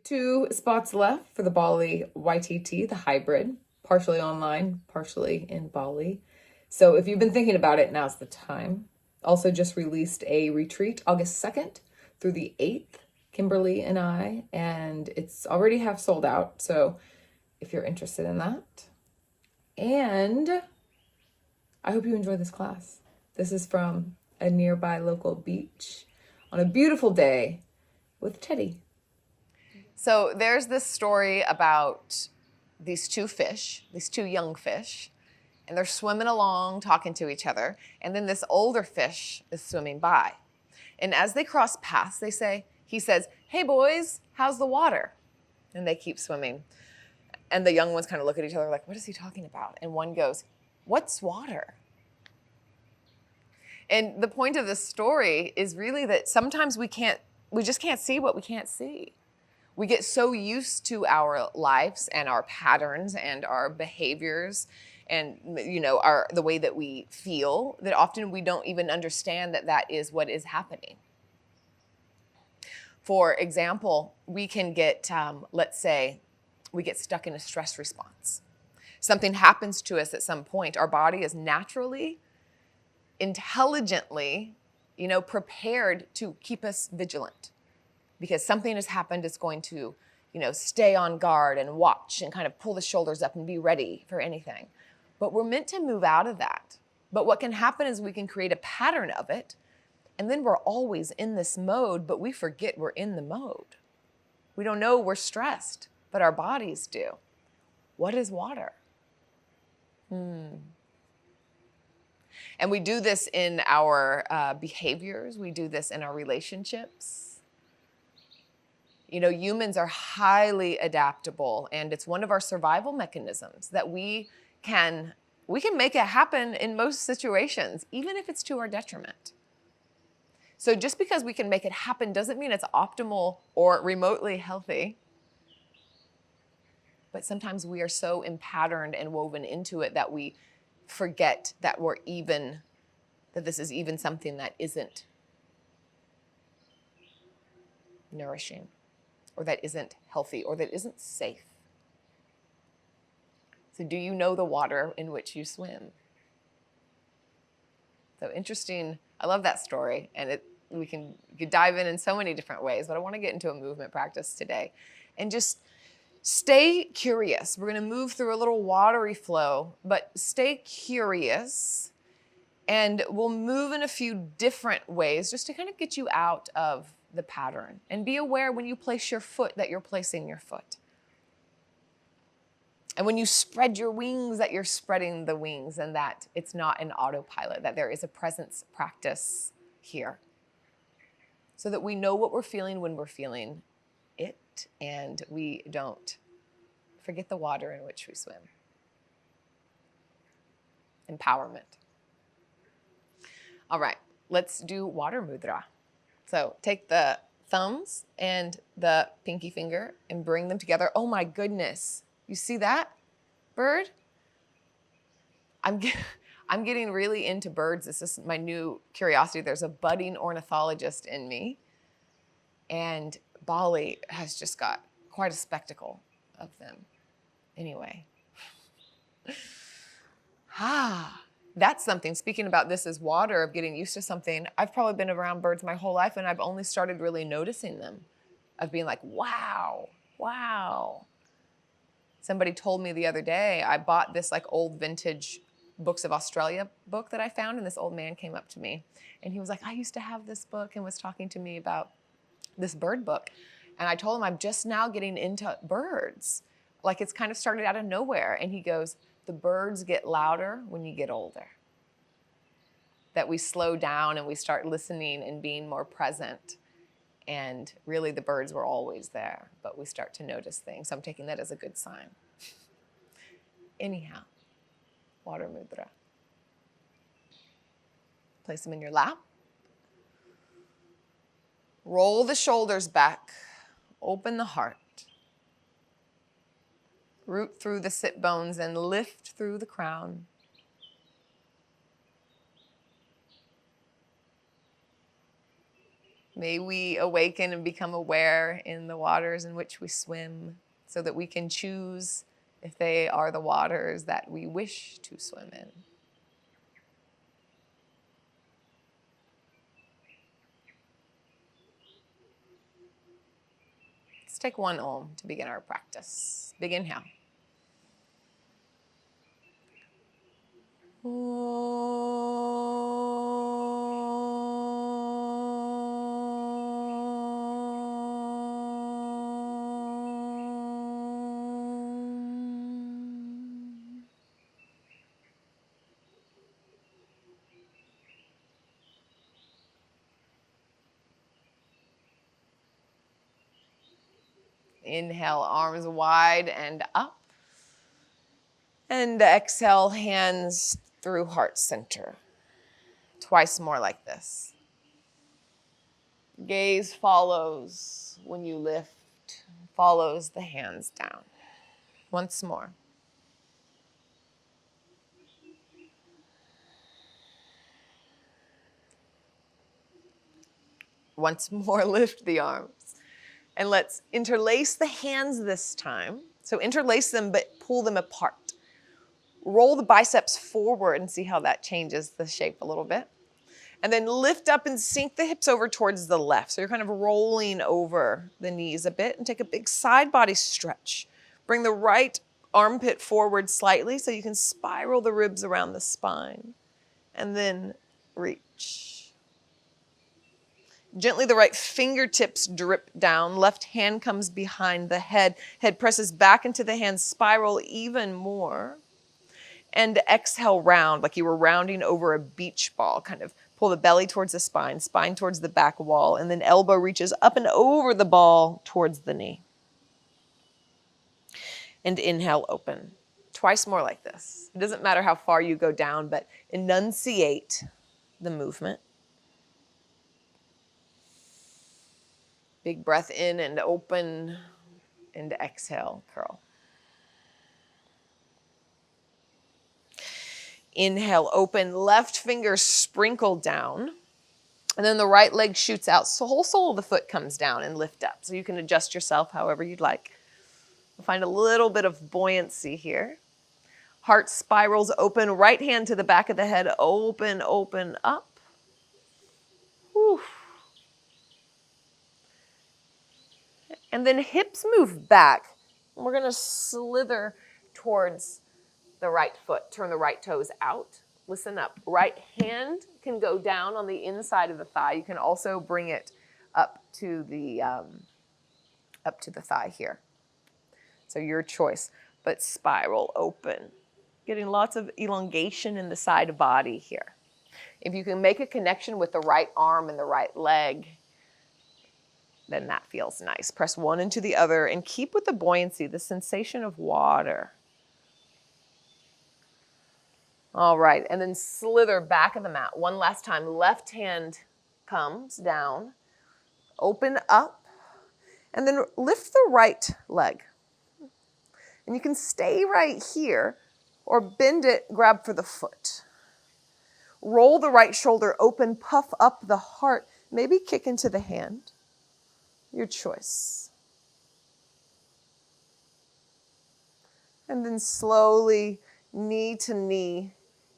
2 spots left for the Bali YTT, the hybrid, partially online, partially in Bali. So if you've been thinking about it, now's the time. Also just released a retreat August 2nd through the 8th, Kimberly and I, and it's already half sold out. So if you're interested in that. And I hope you enjoy this class. This is from a nearby local beach on a beautiful day with Teddy. So there's this story about these two young fish, and they're swimming along, talking to each other, and then this older fish is swimming by. And as they cross paths, he says, "Hey boys, how's the water?" And they keep swimming. And the young ones kind of look at each other like, what is he talking about? And one goes, "What's water?" And the point of this story is really that sometimes we just can't see what we can't see. We get so used to our lives and our patterns and our behaviors and the way that we feel that often we don't even understand that is what is happening. For example, we can get, let's say, we get stuck in a stress response. Something happens to us at some point. Our body is naturally, intelligently, prepared to keep us vigilant. Because something has happened, it's going to, stay on guard and watch and kind of pull the shoulders up and be ready for anything. But we're meant to move out of that. But what can happen is we can create a pattern of it, and then we're always in this mode, but we forget we're in the mode. We don't know we're stressed, but our bodies do. What is water? And we do this in our behaviors. We do this in our relationships. Humans are highly adaptable, and it's one of our survival mechanisms that we can make it happen in most situations, even if it's to our detriment. So just because we can make it happen doesn't mean it's optimal or remotely healthy. But sometimes we are so impatterned and woven into it that we forget that this is even something that isn't nourishing, or that isn't healthy, or that isn't safe. So do you know the water in which you swim? So interesting. I love that story, and we can dive in so many different ways, but I want to get into a movement practice today. And just stay curious. We're going to move through a little watery flow, but stay curious, and we'll move in a few different ways just to kind of get you out of the pattern. And be aware when you place your foot that you're placing your foot. And when you spread your wings, that you're spreading the wings, and that it's not an autopilot, that there is a presence practice here. So that we know what we're feeling when we're feeling it, and we don't forget the water in which we swim. Empowerment. All right, let's do Water Mudra. So take the thumbs and the pinky finger and bring them together. Oh my goodness. You see that bird? I'm getting really into birds. This is my new curiosity. There's a budding ornithologist in me. And Bali has just got quite a spectacle of them. Anyway. That's something. Speaking about this as water, of getting used to something, I've probably been around birds my whole life, and I've only started really noticing them, of being like, wow. Somebody told me the other day, I bought this old vintage Books of Australia book that I found, and this old man came up to me, and he was like, I used to have this book, and was talking to me about this bird book. And I told him, I'm just now getting into birds. It's kind of started out of nowhere. And he goes, the birds get louder when you get older. That we slow down and we start listening and being more present. And really the birds were always there, but we start to notice things. So I'm taking that as a good sign. Anyhow, Water Mudra. Place them in your lap. Roll the shoulders back. Open the heart. Root through the sit bones and lift through the crown. May we awaken and become aware in the waters in which we swim so that we can choose if they are the waters that we wish to swim in. Let's take one Om to begin our practice. Big inhale. Inhale, arms wide and up. And exhale, hands through heart center. Twice more like this. Gaze follows when you lift, follows the hands down. Once more. Once more, lift the arms. And let's interlace the hands this time. So interlace them, but pull them apart. Roll the biceps forward and see how that changes the shape a little bit. And then lift up and sink the hips over towards the left. So you're kind of rolling over the knees a bit and take a big side body stretch. Bring the right armpit forward slightly so you can spiral the ribs around the spine. And then reach. Gently, the right fingertips drip down. Left hand comes behind the head. Head presses back into the hands. Spiral even more. And exhale, round, like you were rounding over a beach ball. Kind of pull the belly towards the spine, spine towards the back wall, and then elbow reaches up and over the ball towards the knee. And inhale, open. Twice more like this. It doesn't matter how far you go down, but enunciate the movement. Big breath in and open, and exhale, curl. Inhale, open, left finger sprinkle down, and then the right leg shoots out. So whole sole of the foot comes down and lift up. So you can adjust yourself however you'd like. Find a little bit of buoyancy here. Heart spirals open, right hand to the back of the head, open, open, up. Whew. And then hips move back. We're going to slither towards the right foot. Turn the right toes out. Listen up. Right hand can go down on the inside of the thigh. You can also bring it up to the thigh here. So your choice. But spiral open. Getting lots of elongation in the side body here. If you can make a connection with the right arm and the right leg, then that feels nice. Press one into the other and keep with the buoyancy, the sensation of water. All right, and then slither back of the mat. One last time. Left hand comes down, open up, and then lift the right leg. And you can stay right here or bend it, grab for the foot. Roll the right shoulder open, puff up the heart, maybe kick into the hand. Your choice. And then slowly, knee to knee,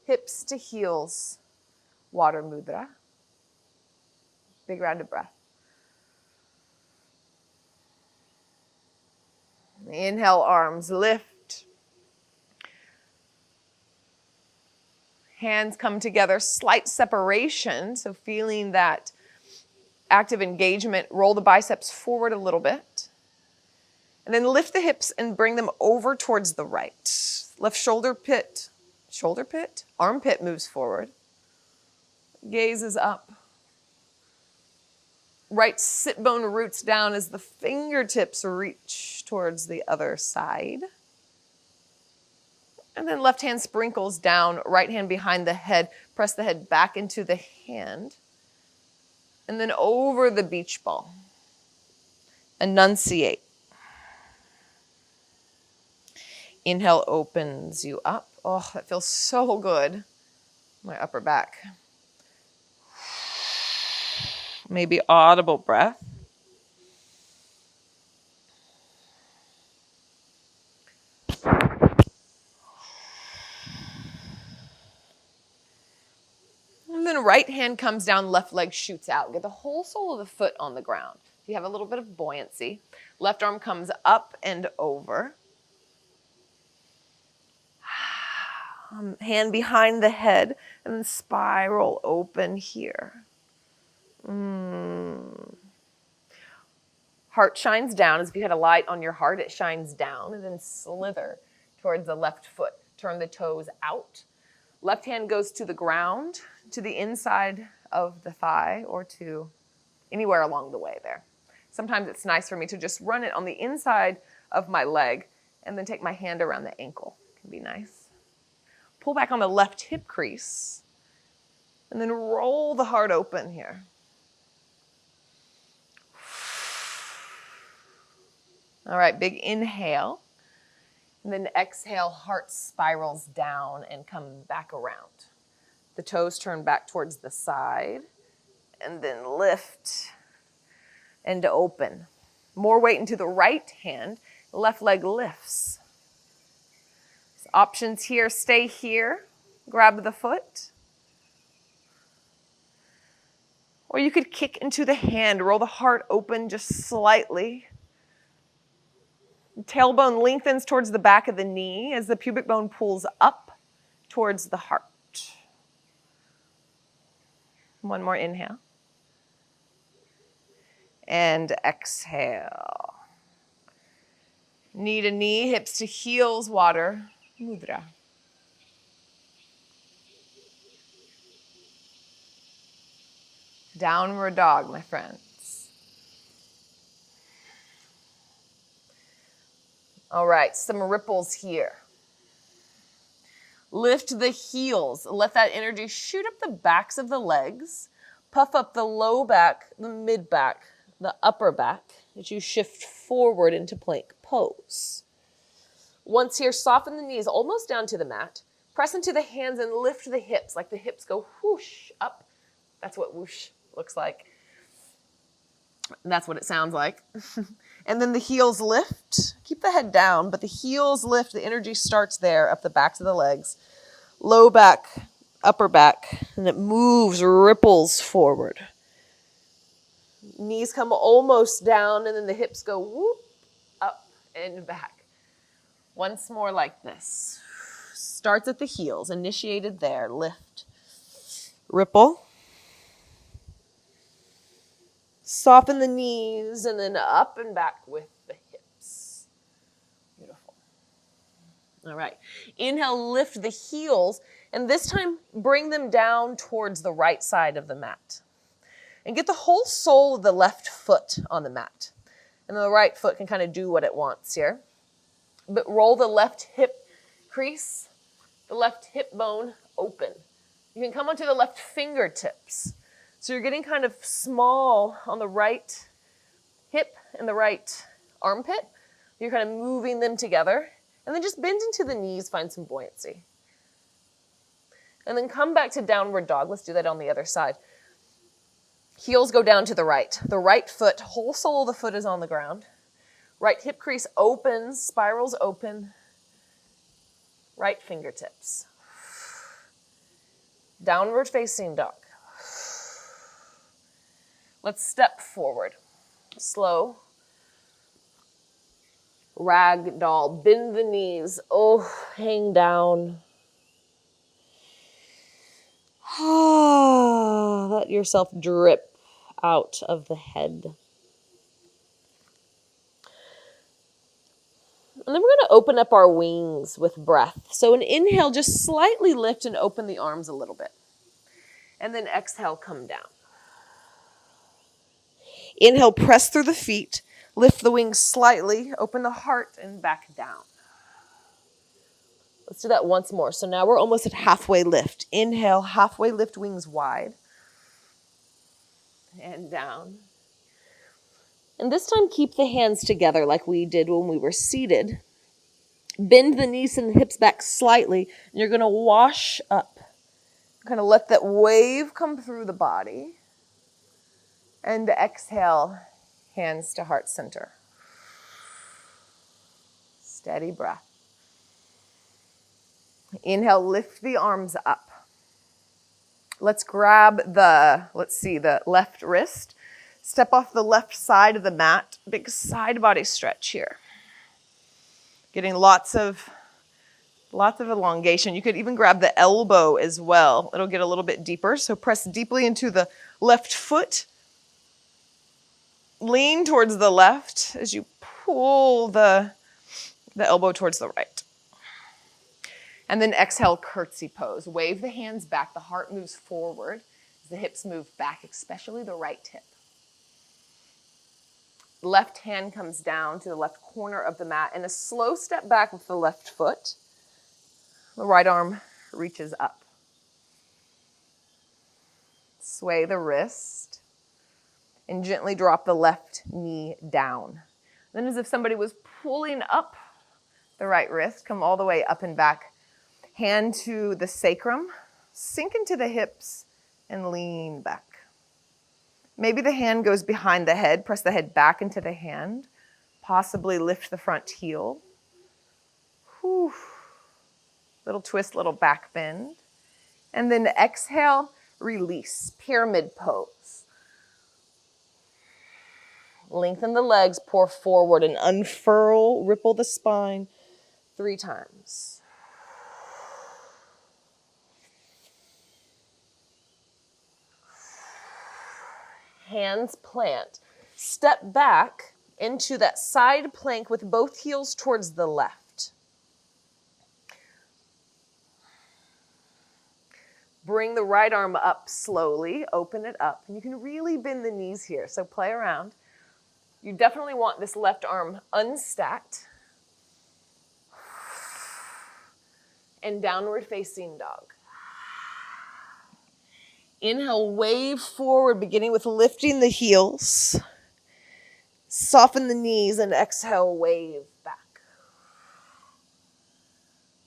hips to heels, Water Mudra. Big round of breath. Inhale, arms lift. Hands come together, slight separation, so feeling that active engagement. Roll the biceps forward a little bit. And then lift the hips and bring them over towards the right. Left armpit moves forward. Gaze is up. Right sit bone roots down as the fingertips reach towards the other side. And then left hand sprinkles down, right hand behind the head. Press the head back into the hand. And then over the beach ball. Enunciate. Inhale opens you up. Oh, that feels so good. My upper back. maybe audible breath. And then right hand comes down, left leg shoots out. Get the whole sole of the foot on the ground. You have a little bit of buoyancy. Left arm comes up and over. Hand behind the head and then spiral open here. Heart shines down. As if you had a light on your heart, it shines down and then slither towards the left foot. Turn the toes out. Left hand goes to the ground, to the inside of the thigh, or to anywhere along the way there. Sometimes it's nice for me to just run it on the inside of my leg and then take my hand around the ankle. It can be nice. Pull back on the left hip crease and then roll the heart open here. All right, big inhale. And then exhale, heart spirals down and come back around. The toes turn back towards the side and then lift and open. More weight into the right hand, left leg lifts. So options here, stay here, grab the foot. Or you could kick into the hand, roll the heart open just slightly. Tailbone lengthens towards the back of the knee as the pubic bone pulls up towards the heart. One more inhale. And exhale. Knee to knee, hips to heels, Water Mudra. Downward dog, my friends. All right, some ripples here. Lift the heels. Let that energy shoot up the backs of the legs. Puff up the low back, the mid back, the upper back as you shift forward into plank pose. Once here, soften the knees almost down to the mat. Press into the hands and lift the hips like the hips go whoosh up. That's what whoosh looks like. That's what it sounds like. And then the heels lift. Keep the head down, but the heels lift. The energy starts there, up the backs of the legs. Low back, upper back, and it moves, ripples forward. Knees come almost down, and then the hips go whoop, up and back. Once more like this. Starts at the heels, initiated there. Lift. Ripple. Soften the knees and then up and back with the hips. Beautiful. All right. Inhale, lift the heels, and this time bring them down towards the right side of the mat. And get the whole sole of the left foot on the mat. And then the right foot can kind of do what it wants here. But roll the left hip crease, the left hip bone open. You can come onto the left fingertips. So you're getting kind of small on the right hip and the right armpit. You're kind of moving them together. And then just bend into the knees, find some buoyancy. And then come back to downward dog. Let's do that on the other side. Heels go down to the right. The right foot, whole sole of the foot is on the ground. Right hip crease opens, spirals open. Right fingertips. Downward facing dog. Let's step forward. Slow. Ragdoll. Bend the knees. Oh, hang down. Let yourself drip out of the head. And then we're going to open up our wings with breath. So an inhale, just slightly lift and open the arms a little bit. And then exhale, come down. Inhale, press through the feet, lift the wings slightly, open the heart, and back down. Let's do that once more. So now we're almost at halfway lift. Inhale, halfway lift, wings wide. And down. And this time, keep the hands together like we did when we were seated. Bend the knees and the hips back slightly, and you're going to wash up. Kind of let that wave come through the body. And exhale, hands to heart center. Steady breath. Inhale, lift the arms up. Let's grab the left wrist. Step off the left side of the mat. Big side body stretch here. Getting lots of elongation. You could even grab the elbow as well. It'll get a little bit deeper. So press deeply into the left foot. Lean towards the left as you pull the elbow towards the right. And then exhale, curtsy pose. Wave the hands back. The heart moves forward. The hips move back, especially the right hip. Left hand comes down to the left corner of the mat and a slow step back with the left foot. The right arm reaches up. Sway the wrist and gently drop the left knee down. Then as if somebody was pulling up the right wrist, come all the way up and back. Hand to the sacrum, sink into the hips and lean back. Maybe the hand goes behind the head, press the head back into the hand, possibly lift the front heel. Whew. Little twist, little back bend. And then exhale, release, pyramid pose. Lengthen the legs, pour forward and unfurl, ripple the spine 3 times. Hands plant. Step back into that side plank with both heels towards the left. Bring the right arm up slowly, open it up. And you can really bend the knees here, so play around. You definitely want this left arm unstacked. And downward facing dog. Inhale, wave forward, beginning with lifting the heels. Soften the knees and exhale, wave back.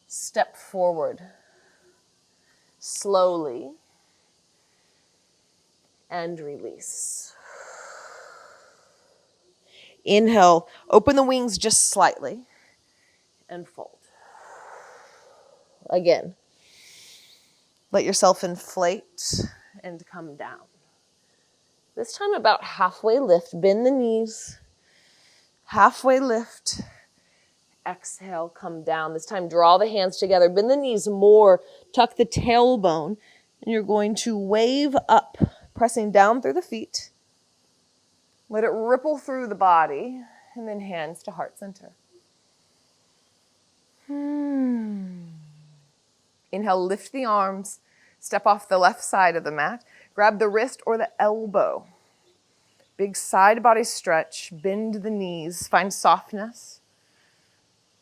Step forward slowly and release. Inhale, open the wings just slightly and fold. Again, let yourself inflate and come down. This time about halfway lift, bend the knees, halfway lift, exhale, come down. This time draw the hands together, bend the knees more, tuck the tailbone, and you're going to wave up, pressing down through the feet. Let it ripple through the body, and then hands to heart center. Inhale, lift the arms, step off the left side of the mat, grab the wrist or the elbow. Big side body stretch, bend the knees, find softness.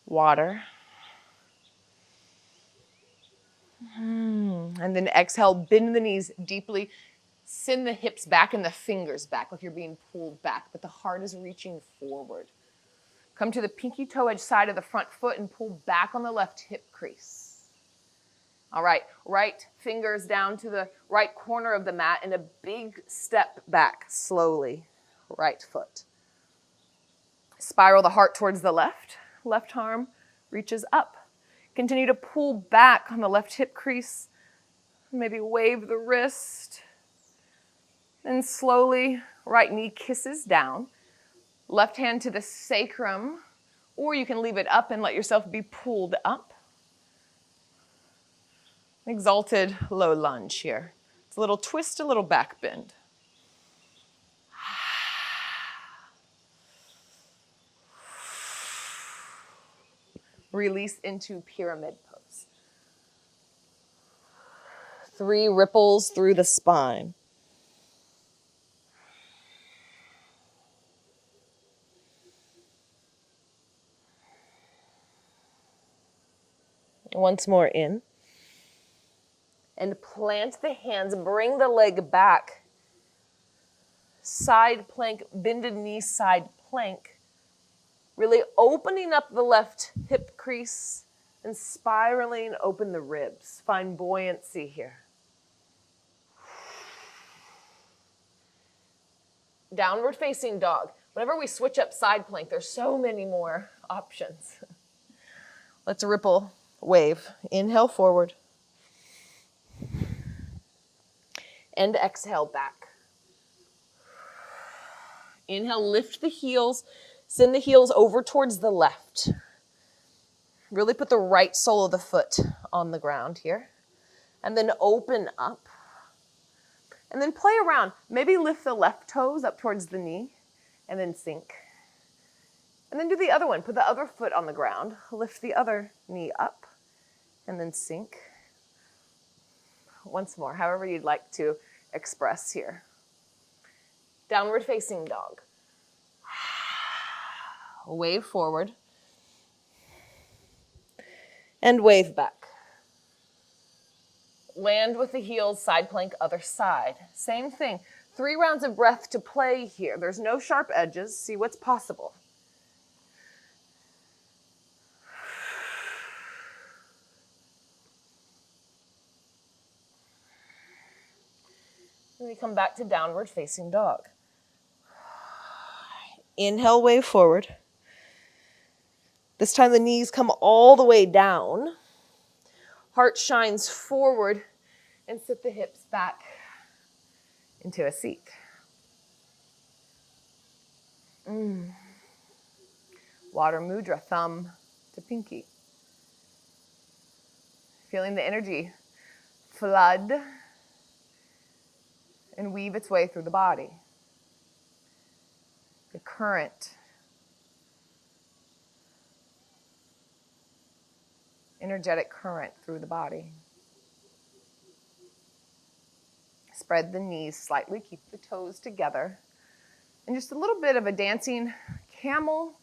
Water. And then exhale, bend the knees deeply, send the hips back and the fingers back like you're being pulled back, but the heart is reaching forward. Come to the pinky toe edge side of the front foot and pull back on the left hip crease. All right, right fingers down to the right corner of the mat and a big step back slowly, right foot. Spiral the heart towards the left arm reaches up. Continue to pull back on the left hip crease, maybe wave the wrist, and slowly right knee kisses down. Left hand to the sacrum, or you can leave it up and let yourself be pulled up. Exalted low lunge here. It's a little twist, a little back bend. Release into pyramid pose. 3 ripples through the spine. Once more in. And plant the hands, bring the leg back. Side plank, bended knee, side plank. Really opening up the left hip crease and spiraling open the ribs. Find buoyancy here. Downward facing dog. Whenever we switch up side plank, there's so many more options. Let's ripple wave. Inhale forward. And exhale back. Inhale, lift the heels. Send the heels over towards the left. Really put the right sole of the foot on the ground here. And then open up. And then play around. Maybe lift the left toes up towards the knee and then sink. And then do the other one. Put the other foot on the ground. Lift the other knee up and then sink. Once more, however you'd like to express here. Downward facing dog. Wave forward. And wave back. Land with the heels, side plank, other side. Same thing. 3 rounds of breath to play here. There's no sharp edges. See what's possible. Then we come back to downward facing dog. Inhale, wave forward. This time the knees come all the way down. Heart shines forward and sit the hips back into a seat. Water Mudra, thumb to pinky. Feeling the energy flood and weave its way through the body. The current, energetic current through the body. Spread the knees slightly, keep the toes together. And just a little bit of a dancing camel,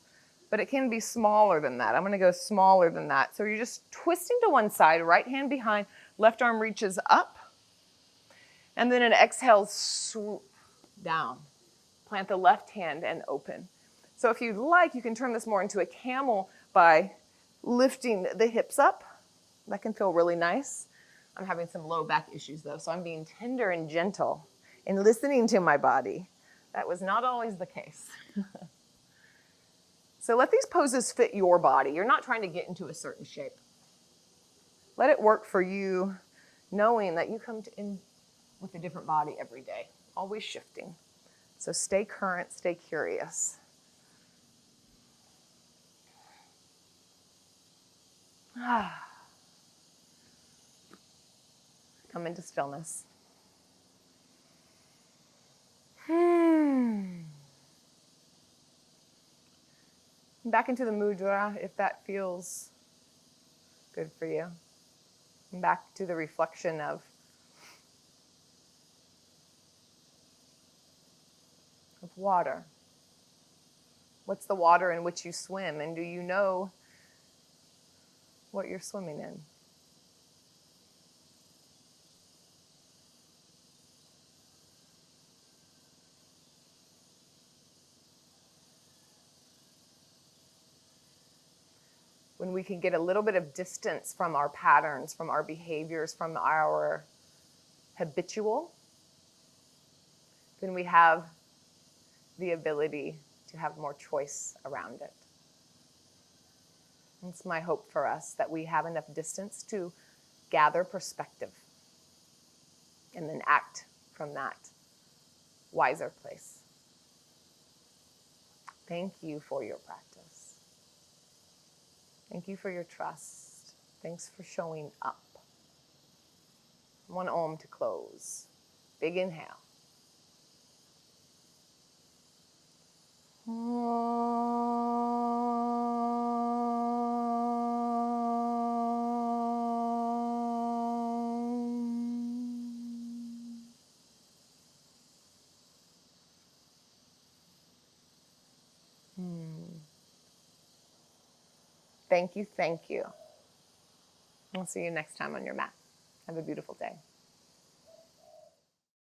but it can be smaller than that. I'm going to go smaller than that. So you're just twisting to one side, right hand behind, left arm reaches up. And then an exhale, swoop down. Plant the left hand and open. So if you'd like, you can turn this more into a camel by lifting the hips up. That can feel really nice. I'm having some low back issues though, so I'm being tender and gentle and listening to my body. That was not always the case. So let these poses fit your body. You're not trying to get into a certain shape. Let it work for you, knowing that you come in with a different body every day, always shifting. So stay current, stay curious. Come into stillness. Back into the mudra if that feels good for you. And back to the reflection of water. What's the water in which you swim? And do you know what you're swimming in? When we can get a little bit of distance from our patterns, from our behaviors, from our habitual, then we have the ability to have more choice around it. It's my hope for us that we have enough distance to gather perspective and then act from that wiser place. Thank you for your practice. Thank you for your trust. Thanks for showing up. One Om to close. Big inhale. Thank you, thank you. I'll see you next time on your mat. Have a beautiful day.